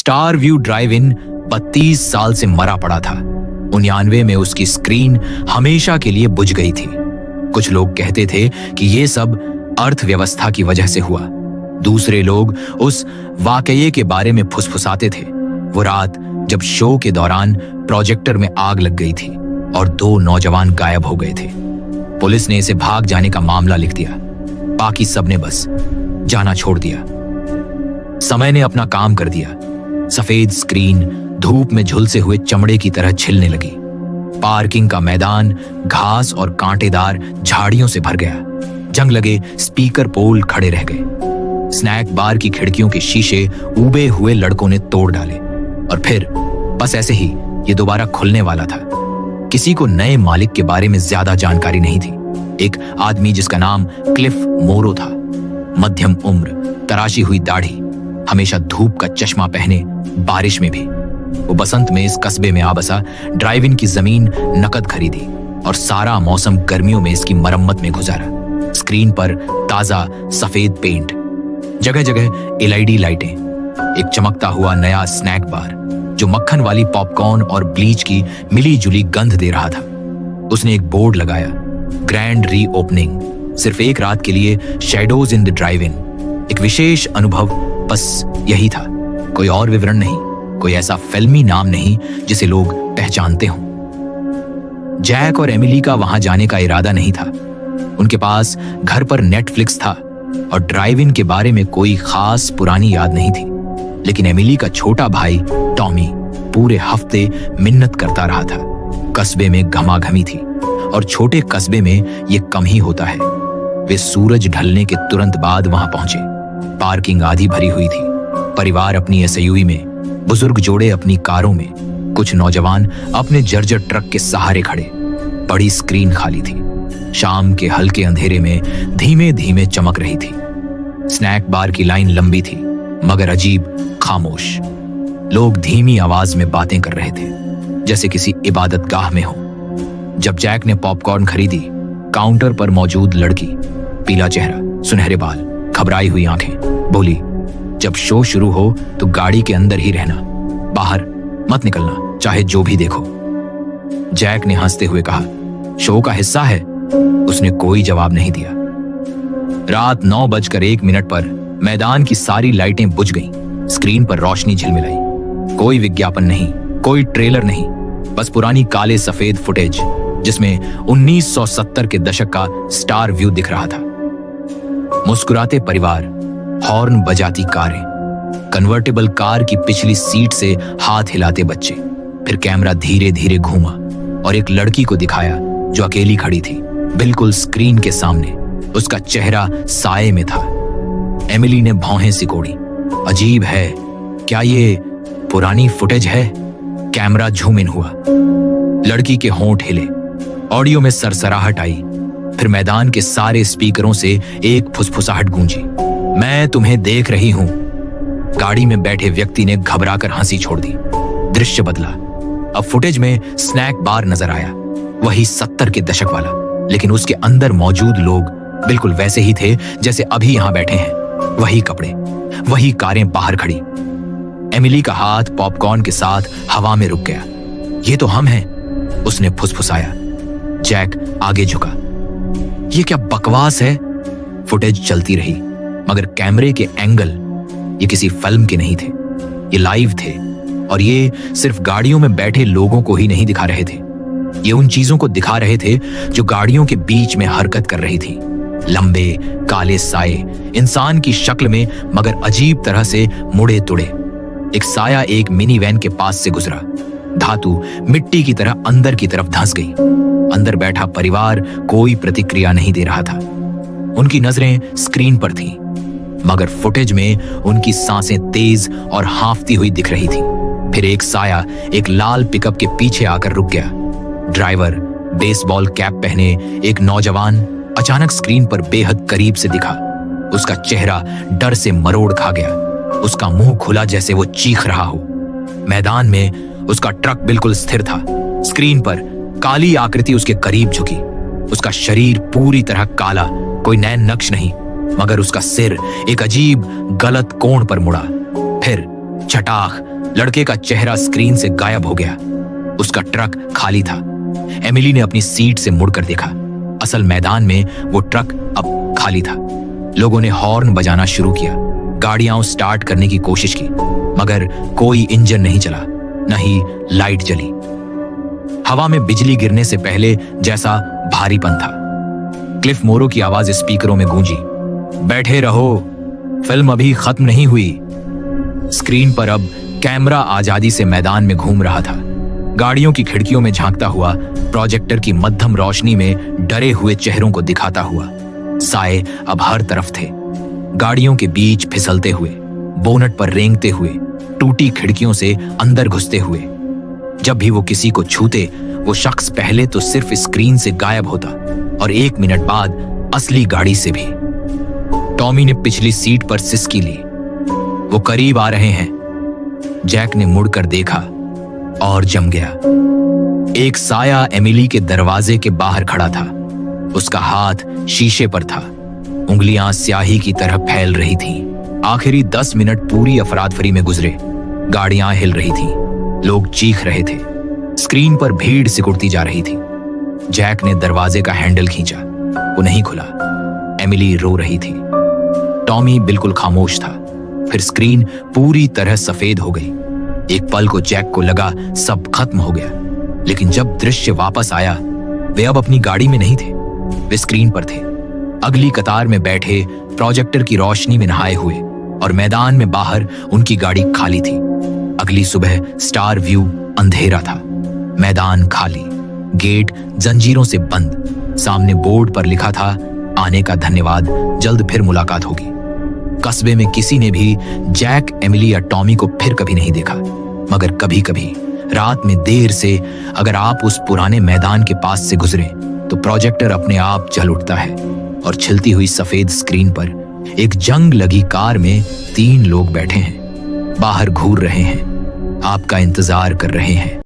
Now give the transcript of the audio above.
Star view drive इन 32 साल से मरा पड़ा था। 99 में उसकी स्क्रीन हमेशा के लिए बुझ गई थी। कुछ लोग कहते थे कि ये सब अर्थव्यवस्था की वजह से हुआ। दूसरे लोग उस वाकये के बारे में फुसफुसाते थे। वो रात जब शो के दौरान प्रोजेक्टर में आग लग गई थी और 2 नौजवान गायब हो गए थे। पुलिस ने इसे भाग जाने का मामला लिख दिया। बाकी सबने बस जाना छोड़ दिया। समय ने अपना काम कर दिया। सफेद स्क्रीन धूप में झुलसे हुए चमड़े की तरह छिलने लगी। पार्किंग का मैदान घास और कांटेदार झाड़ियों से भर गया। जंग लगे स्पीकर पोल खड़े रह गए। स्नैक बार की खिड़कियों के शीशे उबे हुए लड़कों ने तोड़ डाले और फिर बस ऐसे ही ये दोबारा खुलने वाला था। किसी को नए मालिक के बारे में ज्यादा जानकारी नहीं थी। एक आदमी जिसका नाम क्लिफ मोरो था, मध्यम उम्र, तराशी हुई दाढ़ी, हमेशा धूप का चश्मा पहने, बारिश में भी। वो बसंत में इस कस्बे में आ बसा, ड्राइव इन की जमीन नकद खरीदी और सारा मौसम गर्मियों में इसकी मरम्मत में गुजारा। स्क्रीन पर ताजा सफेद पेंट, जगह जगह एलईडी लाइटें, एक चमकता हुआ नया स्नैक बार जो मक्खन वाली पॉपकॉर्न और ब्लीच की मिली जुली गंध दे रहा था। उसने एक बोर्ड लगाया, ग्रैंड री ओपनिंग, सिर्फ एक रात के लिए, शैडोज इन द ड्राइव इन। एक विशेष अनुभव, बस यही था। कोई और विवरण नहीं, कोई ऐसा फिल्मी नाम नहीं जिसे लोग पहचानते हों। जैक और एमिली का वहां जाने का इरादा नहीं था। उनके पास घर पर नेटफ्लिक्स था और ड्राइव इन के बारे में कोई खास पुरानी याद नहीं थी। लेकिन एमिली का छोटा भाई टॉमी पूरे हफ्ते मिन्नत करता रहा था। कस्बे में घमाघमी थी और छोटे कस्बे में ये कम ही होता है। वे सूरज ढलने के तुरंत बाद वहां पहुंचे। पार्किंग आधी भरी हुई थी। परिवार अपनी एसयूवी में, बुजुर्ग जोड़े अपनी कारों में, कुछ नौजवान अपने जर्जर ट्रक के सहारे खड़े। बड़ी स्क्रीन खाली थी। शाम के हल्के अंधेरे में धीमे धीमे चमक रही थी। स्नैक बार की लाइन लंबी थी मगर अजीब खामोश। लोग धीमी आवाज में बातें कर रहे थे जैसे किसी इबादत गाह में हो। जब जैक ने पॉपकॉर्न खरीदी, काउंटर पर मौजूद लड़की, पीला चेहरा, सुनहरे बाल, घबराई हुई आंखें, बोली, जब शो शुरू हो तो गाड़ी के अंदर ही रहना, बाहर मत निकलना, चाहे जो भी देखो। जैक ने हंसते हुए कहा, शो का हिस्सा है। उसने कोई जवाब नहीं दिया। रात 9:01 पर मैदान की सारी लाइटें बुझ गईं। स्क्रीन पर रोशनी झिलमिलाई। कोई विज्ञापन नहीं, कोई ट्रेलर नहीं, बस पुरानी काले सफेद फुटेज जिसमें 1970 के दशक का स्टार व्यू दिख रहा था। मुस्कुराते परिवार, हॉर्न बजाती कारें, कन्वर्टेबल कार की पिछली सीट से हाथ हिलाते बच्चे। फिर कैमरा धीरे धीरे घूमा और एक लड़की को दिखाया जो अकेली खड़ी थी, बिल्कुल स्क्रीन के सामने। उसका चेहरा साए में था। एमिली ने भौहें सिकोड़ी। अजीब है, क्या ये पुरानी फुटेज है? कैमरा झूम इन हुआ। लड़की के होंठ हिले, ऑडियो में सरसराहट आई। फिर मैदान के सारे स्पीकरों से एक फुसफुसाहट गूंजी, मैं तुम्हें देख रही हूं। गाड़ी में बैठे व्यक्ति ने घबराकर हंसी छोड़ दी। दृश्य बदला। अब फुटेज में स्नैक बार नजर आया, वही 70 के दशक वाला, लेकिन उसके अंदर मौजूद लोग बिल्कुल वैसे ही थे जैसे अभी यहां बैठे हैं। वही कपड़े, वही कारें बाहर खड़ी। एमिली का हाथ पॉपकॉर्न के साथ हवा में रुक गया। ये तो हम हैं, उसने फुसफुसाया। जैक आगे झुका। ये क्या बकवास है? फुटेज चलती रही मगर कैमरे के एंगल ये किसी फिल्म के नहीं थे। ये लाइव थे और ये सिर्फ गाड़ियों में बैठे लोगों को ही नहीं दिखा रहे थे। ये उन चीजों को दिखा रहे थे जो गाड़ियों के बीच में हरकत कर रही थी। लंबे काले साए, इंसान की शक्ल में मगर अजीब तरह से मुड़े तुड़े। एक साया एक मिनी वैन के पास से गुजरा। धातु मिट्टी की तरह अंदर की तरफ धंस गई। अंदर बैठा परिवार कोई प्रतिक्रिया नहीं दे रहा था। उनकी नजरें स्क्रीन पर थीं, मगर फुटेज में उनकी सांसें तेज और हांफती हुई दिख रही थी। फिर एक साया एक लाल पिकअप के पीछे आकर रुक गया। ड्राइवर, बेसबॉल कैप पहने एक नौजवान अचानक स्क्रीन पर बेहद करीब से दिखा। उसका चेहरा डर से मरोड़ खा गया। उसका मुंह खुला जैसे वो चीख रहा हो। मैदान में उसका ट्रक बिल्कुल स्थिर था। स्क्रीन पर काली आकृति उसके करीब झुकी। उसका शरीर पूरी तरह काला, कोई नैन नक्श नहीं, मगर उसका सिर एक अजीब गलत कोण पर मुड़ा। फिर चटाक लड़के का चेहरा स्क्रीन से गायब हो गया। उसका ट्रक खाली था। एमिली ने अपनी सीट से मुड़कर देखा। असल मैदान में वो ट्रक अब खाली था। लोगों ने हॉर्न बजाना शुरू किया, गाड़ियां स्टार्ट करने की कोशिश की, मगर कोई इंजन नहीं चला, न ही लाइट जली। हवा में बिजली गिरने से पहले जैसा भारीपन था। क्लिफ मोरो की आवाज स्पीकरों में गूंजी, बैठे रहो, फिल्म अभी खत्म नहीं हुई। स्क्रीन पर अब कैमरा आजादी से मैदान में घूम रहा था। गाड़ियों की खिड़कियों में झांकता हुआ प्रोजेक्टर की मध्यम रोशनी में डरे हुए चेहरों को दिखाता हुआ साए अब हर तरफ थे। गाड़ियों के बीच फिसलते हुए, बोनट पर रेंगते हुए, टूटी खिड़कियों से अंदर घुसते हुए। जब भी वो किसी को छूते, वो शख्स पहले तो सिर्फ स्क्रीन से गायब होता और 1 मिनट बाद असली गाड़ी से भी। टॉमी ने पिछली सीट पर सिसकी ली। वो करीब आ रहे हैं। जैक ने मुड़कर देखा और जम गया। एक साया एमिली के दरवाजे के बाहर खड़ा था। उसका हाथ शीशे पर था, उंगलियां स्याही की तरह फैल रही थीं। आखिरी 10 मिनट पूरी अफरातफरी में गुजरे। गाड़ियां हिल रही थीं, लोग चीख रहे थे, स्क्रीन पर भीड़ सिकुड़ती जा रही थी। जैक ने दरवाजे का हैंडल खींचा, वो नहीं खुला। एमिली रो रही थी। टॉमी बिल्कुल खामोश था। फिर स्क्रीन पूरी तरह सफेद हो गई। एक पल को जैक को लगा सब खत्म हो गया, लेकिन जब दृश्य वापस आया, वे अब अपनी गाड़ी में नहीं थे, वे स्क्रीन पर थे। अगली कतार में बैठे, प्रोजेक्टर की रोशनी में नहाए हुए, और मैदान में बाहर उनकी गाड़ी खाली थी। अगली सुबह स्टार व्यू अंधेरा था, मैदान खाली, गेट जंजीरों से बंद। सामने बोर्ड पर लिखा था, आने का धन्यवाद, जल्द फिर मुलाकात होगी। कस्बे में किसी ने भी जैक, एमिली या टॉमी को फिर कभी नहीं देखा, मगर कभी कभी रात में देर से अगर आप उस पुराने मैदान के पास से गुजरे तो प्रोजेक्टर अपने आप जल उठता है और छिलती हुई सफेद स्क्रीन पर एक जंग लगी कार में 3 लोग बैठे हैं, बाहर घूर रहे हैं, आपका इंतजार कर रहे हैं।